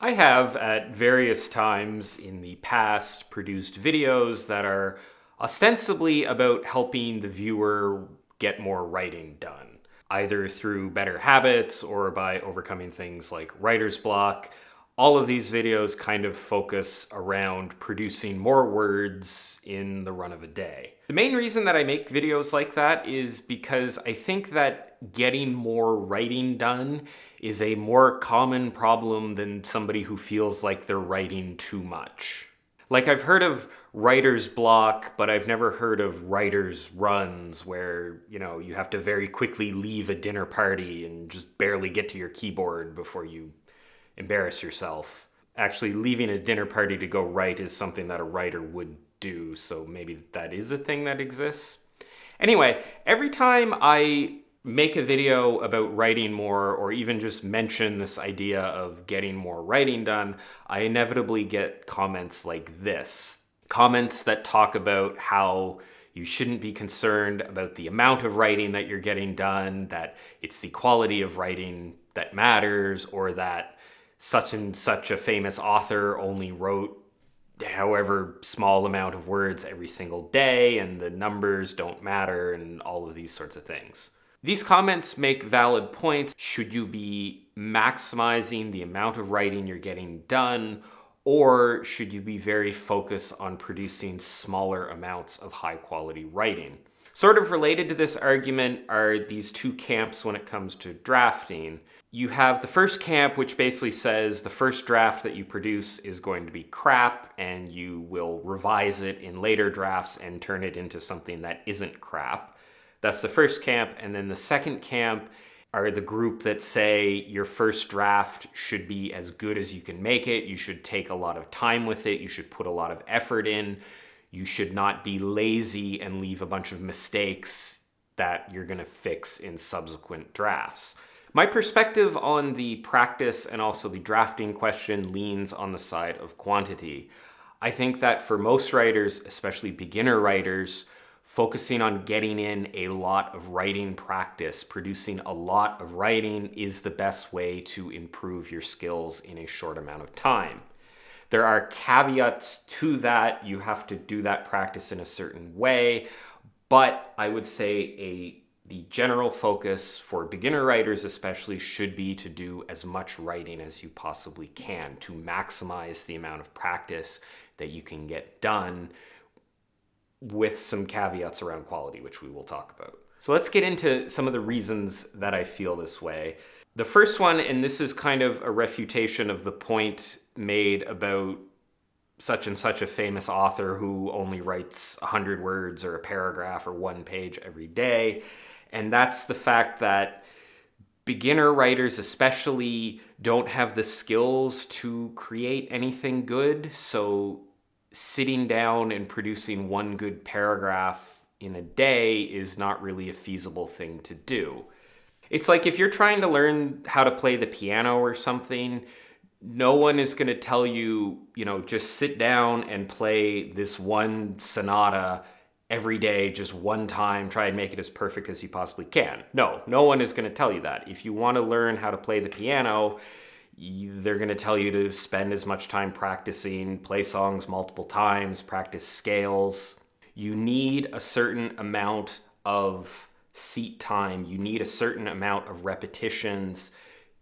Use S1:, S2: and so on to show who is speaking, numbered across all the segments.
S1: I have, at various times in the past, produced videos that are ostensibly about helping the viewer get more writing done, either through better habits or by overcoming things like writer's block. All of these videos kind of focus around producing more words in the run of a day. The main reason that I make videos like that is because I think that getting more writing done is a more common problem than somebody who feels like they're writing too much. Like, I've heard of writer's block, but I've never heard of writer's runs where, you have to very quickly leave a dinner party and just barely get to your keyboard before you embarrass yourself. Actually, leaving a dinner party to go write is something that a writer would do, so maybe that is a thing that exists. Anyway, every time I make a video about writing more or even just mention this idea of getting more writing done, I inevitably get comments like this. Comments that talk about how you shouldn't be concerned about the amount of writing that you're getting done, that it's the quality of writing that matters, or that such and such a famous author only wrote however small amount of words every single day and the numbers don't matter and all of these sorts of things. These comments make valid points. Should you be maximizing the amount of writing you're getting done, or should you be very focused on producing smaller amounts of high quality writing? Sort of related to this argument are these two camps when it comes to drafting. You have the first camp, which basically says the first draft that you produce is going to be crap and you will revise it in later drafts and turn it into something that isn't crap. That's the first camp. And then the second camp are the group that say your first draft should be as good as you can make it. You should take a lot of time with it. You should put a lot of effort in. You should not be lazy and leave a bunch of mistakes that you're going to fix in subsequent drafts. My perspective on the practice and also the drafting question leans on the side of quantity. I think that for most writers, especially beginner writers, focusing on getting in a lot of writing practice, producing a lot of writing is the best way to improve your skills in a short amount of time. There are caveats to that. You have to do that practice in a certain way, but I would say the general focus for beginner writers especially should be to do as much writing as you possibly can to maximize the amount of practice that you can get done, with some caveats around quality, which we will talk about. So let's get into some of the reasons that I feel this way. The first one, and this is kind of a refutation of the point made about such and such a famous author who only writes 100 words or a paragraph or one page every day. And that's the fact that beginner writers especially don't have the skills to create anything good. So sitting down and producing one good paragraph in a day is not really a feasible thing to do. It's like if you're trying to learn how to play the piano or something, no one is going to tell you, just sit down and play this one sonata every day, just one time, try and make it as perfect as you possibly can. No one is going to tell you that. If you want to learn how to play the piano, they're going to tell you to spend as much time practicing, play songs multiple times, practice scales. You need a certain amount of seat time. You need a certain amount of repetitions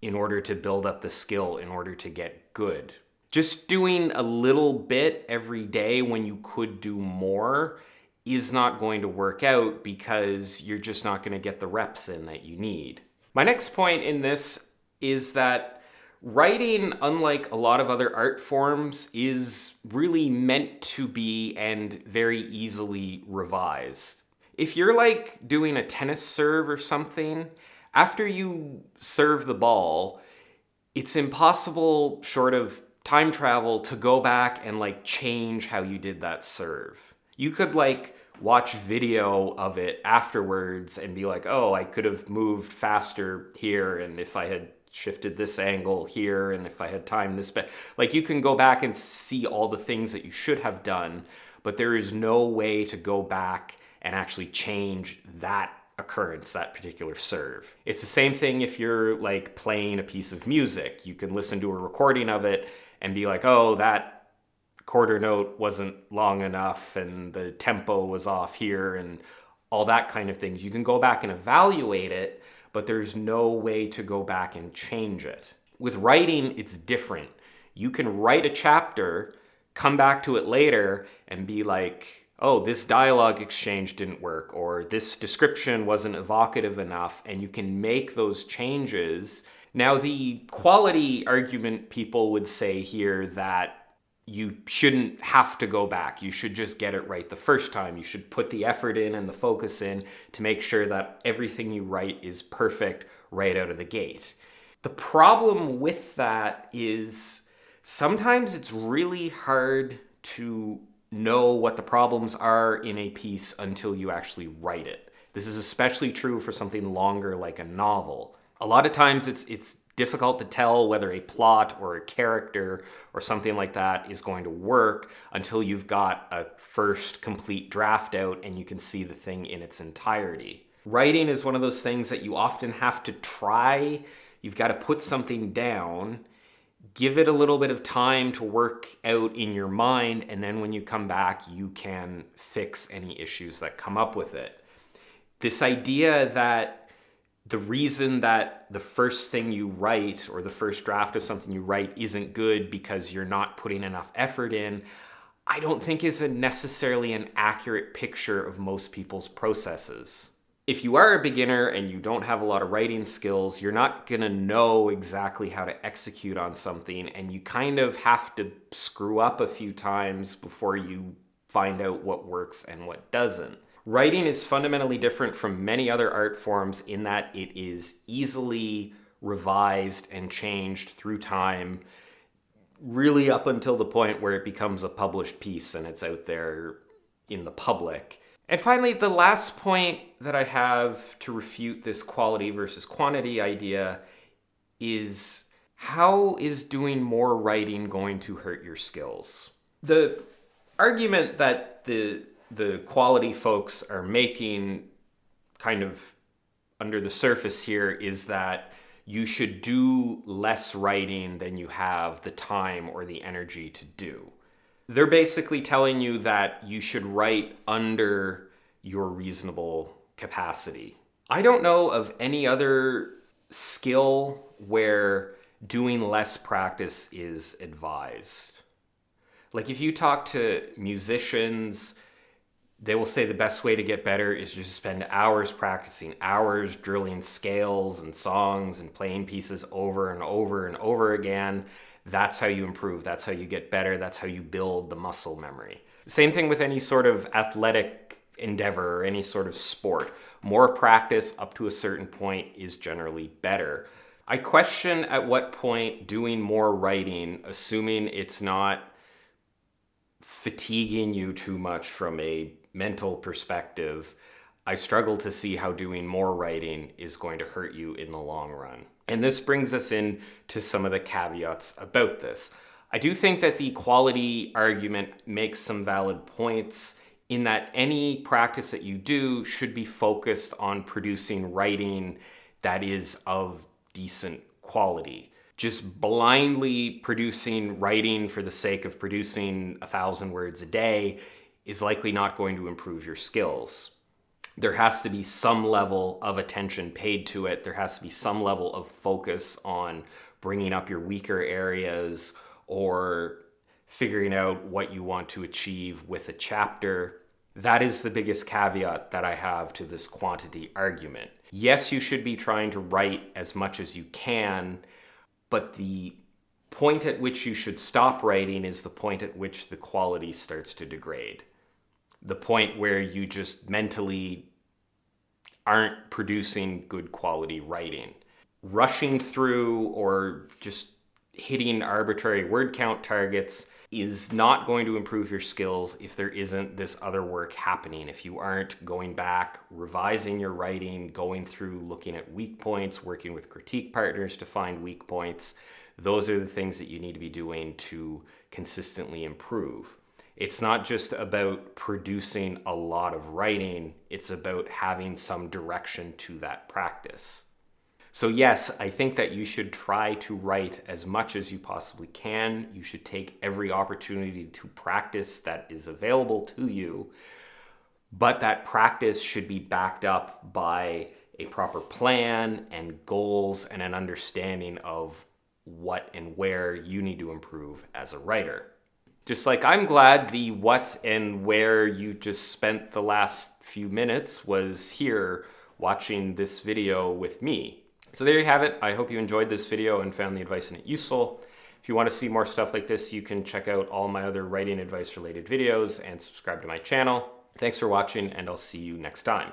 S1: in order to build up the skill, in order to get good. Just doing a little bit every day when you could do more is not going to work out because you're just not going to get the reps in that you need. My next point in this is that writing, unlike a lot of other art forms, is really meant to be and very easily revised. If you're like doing a tennis serve or something, after you serve the ball, it's impossible, short of time travel, to go back and change how you did that serve. You could watch video of it afterwards and be like, oh, I could have moved faster here, and if I had shifted this angle here, and if I had timed this better. You can go back and see all the things that you should have done, but there is no way to go back and actually change that occurrence, that particular serve. It's the same thing if you're like playing a piece of music. You can listen to a recording of it and be like, oh, that quarter note wasn't long enough and the tempo was off here and all that kind of things. You can go back and evaluate it, but there's no way to go back and change it. With writing, it's different. You can write a chapter, come back to it later and be like, oh, this dialogue exchange didn't work, or this description wasn't evocative enough, and you can make those changes. Now, the quality argument people would say here that you shouldn't have to go back. You should just get it right the first time. You should put the effort in and the focus in to make sure that everything you write is perfect right out of the gate. The problem with that is sometimes it's really hard to know what the problems are in a piece until you actually write it. This is especially true for something longer like a novel. A lot of times it's difficult to tell whether a plot or a character or something like that is going to work until you've got a first complete draft out and you can see the thing in its entirety. Writing is one of those things that you often have to try. You've got to put something down, give it a little bit of time to work out in your mind, and then when you come back, you can fix any issues that come up with it. This idea that the reason that the first thing you write or the first draft of something you write isn't good because you're not putting enough effort in, I don't think is necessarily an accurate picture of most people's processes. If you are a beginner and you don't have a lot of writing skills, you're not going to know exactly how to execute on something, and you kind of have to screw up a few times before you find out what works and what doesn't. Writing is fundamentally different from many other art forms in that it is easily revised and changed through time, really up until the point where it becomes a published piece and it's out there in the public. And finally, the last point that I have to refute this quality versus quantity idea is, how is doing more writing going to hurt your skills? The argument that the quality folks are making kind of under the surface here is that you should do less writing than you have the time or the energy to do. They're basically telling you that you should write under your reasonable capacity. I don't know of any other skill where doing less practice is advised. Like if you talk to musicians, they will say the best way to get better is just spend hours practicing, hours drilling scales and songs and playing pieces over and over and over again. That's how you improve. That's how you get better. That's how you build the muscle memory. Same thing with any sort of athletic endeavor or any sort of sport. More practice up to a certain point is generally better. I question at what point doing more writing, assuming it's not fatiguing you too much from a mental perspective, I struggle to see how doing more writing is going to hurt you in the long run. And this brings us in to some of the caveats about this. I do think that the quality argument makes some valid points in that any practice that you do should be focused on producing writing that is of decent quality. Just blindly producing writing for the sake of producing 1,000 words a day is likely not going to improve your skills. There has to be some level of attention paid to it. There has to be some level of focus on bringing up your weaker areas or figuring out what you want to achieve with a chapter. That is the biggest caveat that I have to this quantity argument. Yes, you should be trying to write as much as you can, but the point at which you should stop writing is the point at which the quality starts to degrade. The point where you just mentally aren't producing good quality writing. Rushing through or just hitting arbitrary word count targets is not going to improve your skills if there isn't this other work happening. If you aren't going back, revising your writing, going through, looking at weak points, working with critique partners to find weak points, those are the things that you need to be doing to consistently improve. It's not just about producing a lot of writing, it's about having some direction to that practice. So yes, I think that you should try to write as much as you possibly can. You should take every opportunity to practice that is available to you, but that practice should be backed up by a proper plan and goals and an understanding of what and where you need to improve as a writer. Just like I'm glad the what and where you just spent the last few minutes was here watching this video with me. So there you have it. I hope you enjoyed this video and found the advice in it useful. If you want to see more stuff like this, you can check out all my other writing advice related videos and subscribe to my channel. Thanks for watching, and I'll see you next time.